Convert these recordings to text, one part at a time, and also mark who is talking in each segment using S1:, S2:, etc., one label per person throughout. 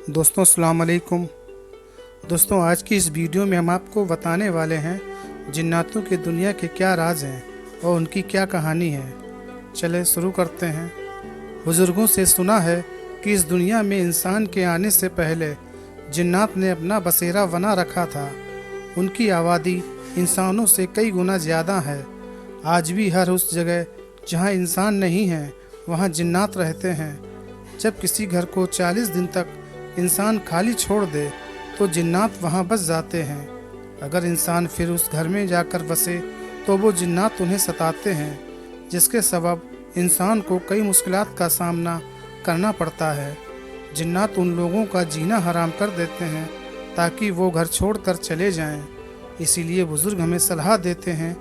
S1: दोस्तों अस्सलाम वालेकुम। दोस्तों आज की इस वीडियो में हम आपको बताने वाले हैं जिन्नातों की दुनिया के क्या राज हैं और उनकी क्या कहानी है। चले शुरू करते हैं। बुज़ुर्गों से सुना है कि इस दुनिया में इंसान के आने से पहले जिन्नात ने अपना बसेरा बना रखा था। उनकी आबादी इंसानों से कई गुना ज़्यादा है। आज भी हर उस जगह जहाँ इंसान नहीं है वहाँ जिन्नात रहते हैं। जब किसी घर को 40 दिन तक इंसान खाली छोड़ दे तो जिन्नात वहाँ बस जाते हैं। अगर इंसान फिर उस घर में जाकर बसे तो वो जिन्नात उन्हें सताते हैं, जिसके सबब इंसान को कई मुश्किलात का सामना करना पड़ता है। जिन्नात उन लोगों का जीना हराम कर देते हैं ताकि वो घर छोड़कर चले जाएं। इसीलिए बुज़ुर्ग हमें सलाह देते हैं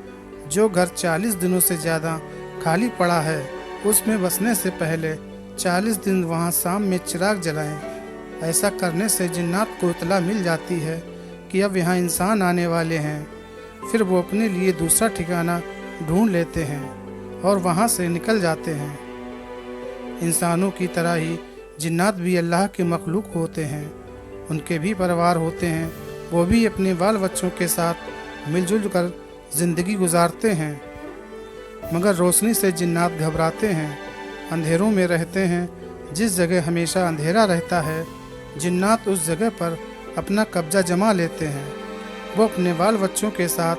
S1: जो घर 40 दिनों से ज़्यादा खाली पड़ा है उसमें बसने से पहले 40 दिन वहाँ शाम में चिराग जलाएं। ऐसा करने से जिन्नात को इतला मिल जाती है कि अब यहाँ इंसान आने वाले हैं। फिर वो अपने लिए दूसरा ठिकाना ढूंढ लेते हैं और वहाँ से निकल जाते हैं। इंसानों की तरह ही जिन्नात भी अल्लाह के मखलूक होते हैं। उनके भी परिवार होते हैं। वो भी अपने बाल बच्चों के साथ मिलजुल कर ज़िंदगी गुजारते हैं। मगर रोशनी से जिन्नात घबराते हैं, अंधेरों में रहते हैं। जिस जगह हमेशा अंधेरा रहता है जिन्नात उस जगह पर अपना कब्जा जमा लेते हैं। वो अपने बाल बच्चों के साथ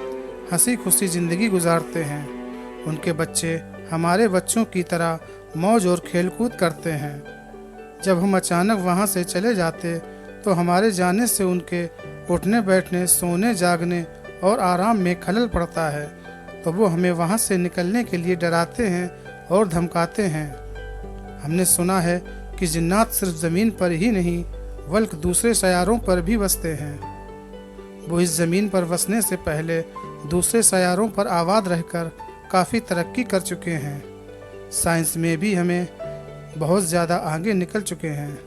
S1: हंसी खुशी ज़िंदगी गुजारते हैं। उनके बच्चे हमारे बच्चों की तरह मौज और खेलकूद करते हैं। जब हम अचानक वहाँ से चले जाते तो हमारे जाने से उनके उठने बैठने, सोने जागने और आराम में खलल पड़ता है। तो वो हमें वहाँ से निकलने के लिए डराते हैं और धमकाते हैं। हमने सुना है कि जिन्नात सिर्फ ज़मीन पर ही नहीं बल्कि दूसरे सयारों पर भी बसते हैं। वो इस ज़मीन पर बसने से पहले दूसरे सयारों पर आबाद रहकर काफ़ी तरक्की कर चुके हैं। साइंस में भी हमें बहुत ज़्यादा आगे निकल चुके हैं।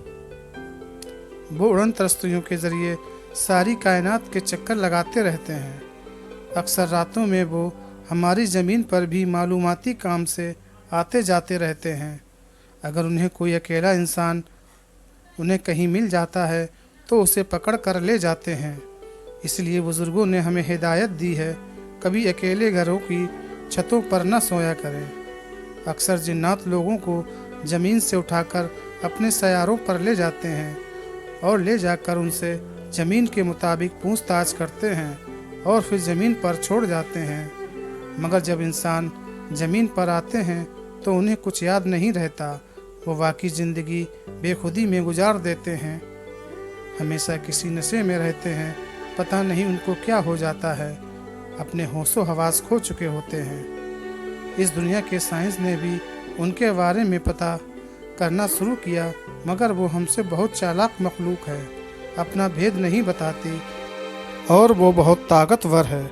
S1: वो उड़न तस्तरियों के ज़रिए सारी कायनात के चक्कर लगाते रहते हैं। अक्सर रातों में वो हमारी ज़मीन पर भी मालूमाती काम से आते जाते रहते हैं। अगर उन्हें कोई अकेला इंसान उन्हें कहीं मिल जाता है तो उसे पकड़ कर ले जाते हैं। इसलिए बुज़ुर्गों ने हमें हिदायत दी है कभी अकेले घरों की छतों पर न सोया करें। अक्सर जिन्नात लोगों को ज़मीन से उठाकर अपने सयारों पर ले जाते हैं और ले जाकर उनसे ज़मीन के मुताबिक पूछताछ करते हैं और फिर ज़मीन पर छोड़ जाते हैं। मगर जब इंसान ज़मीन पर आते हैं तो उन्हें कुछ याद नहीं रहता। वो बाकी ज़िंदगी बेखुदी में गुजार देते हैं। हमेशा किसी नशे में रहते हैं। पता नहीं उनको क्या हो जाता है। अपने होशो हवास खो चुके होते हैं। इस दुनिया के साइंस ने भी उनके बारे में पता करना शुरू किया, मगर वो हमसे बहुत चालाक मखलूक है। अपना भेद नहीं बताती और वो बहुत ताकतवर है।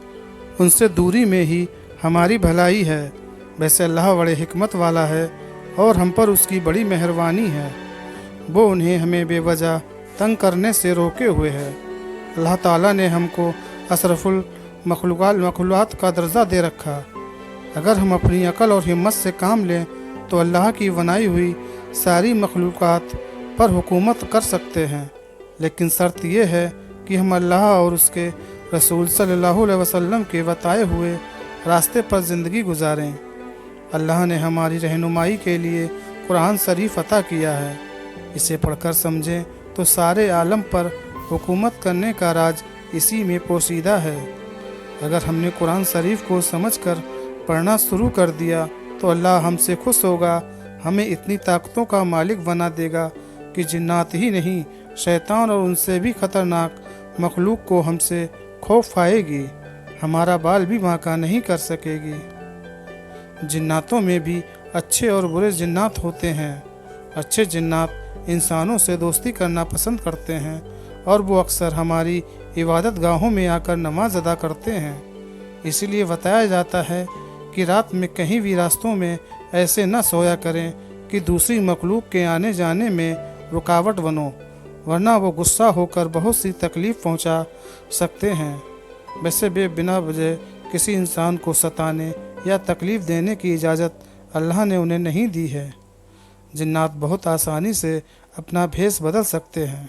S1: उनसे दूरी में ही हमारी भलाई है। वैसे अल्लाह बड़े हिकमत वाला है और हम पर उसकी बड़ी मेहरबानी है। वो उन्हें हमें बेवजह तंग करने से रोके हुए है। अल्लाह ताला ने हमको अशरफुल मखलूक़ात का दर्जा दे रखा। अगर हम अपनी अकल और हिम्मत से काम लें तो अल्लाह की बनाई हुई सारी मखलूक़ात पर हुकूमत कर सकते हैं। लेकिन शर्त यह है कि हम अल्लाह और उसके रसूल सल्लल्लाहु अलैहि वसल्लम के बताए हुए रास्ते पर ज़िंदगी गुजारें। अल्लाह ने हमारी रहनुमाई के लिए कुरान शरीफ अता किया है। इसे पढ़कर समझें तो सारे आलम पर हुकूमत करने का राज इसी में पोशीदा है। अगर हमने कुरान शरीफ को समझकर पढ़ना शुरू कर दिया तो अल्लाह हमसे खुश होगा, हमें इतनी ताकतों का मालिक बना देगा कि जिन्नात ही नहीं शैतान और उनसे भी ख़तरनाक मखलूक को हमसे खौफ आएगी। हमारा बाल भी बांका नहीं कर सकेगी। जिन्नातों में भी अच्छे और बुरे जिन्नात होते हैं। अच्छे जिन्नात इंसानों से दोस्ती करना पसंद करते हैं और वो अक्सर हमारी इबादत गाहों में आकर नमाज अदा करते हैं। इसीलिए बताया जाता है कि रात में कहीं भी रास्तों में ऐसे न सोया करें कि दूसरी मखलूक के आने जाने में रुकावट बनो, वरना वो गुस्सा होकर बहुत सी तकलीफ़ पहुंचा सकते हैं। वैसे बिना वजह किसी इंसान को सताने या तकलीफ़ देने की इजाज़त अल्लाह ने उन्हें नहीं दी है। जिन्नात बहुत आसानी से अपना भेष बदल सकते हैं।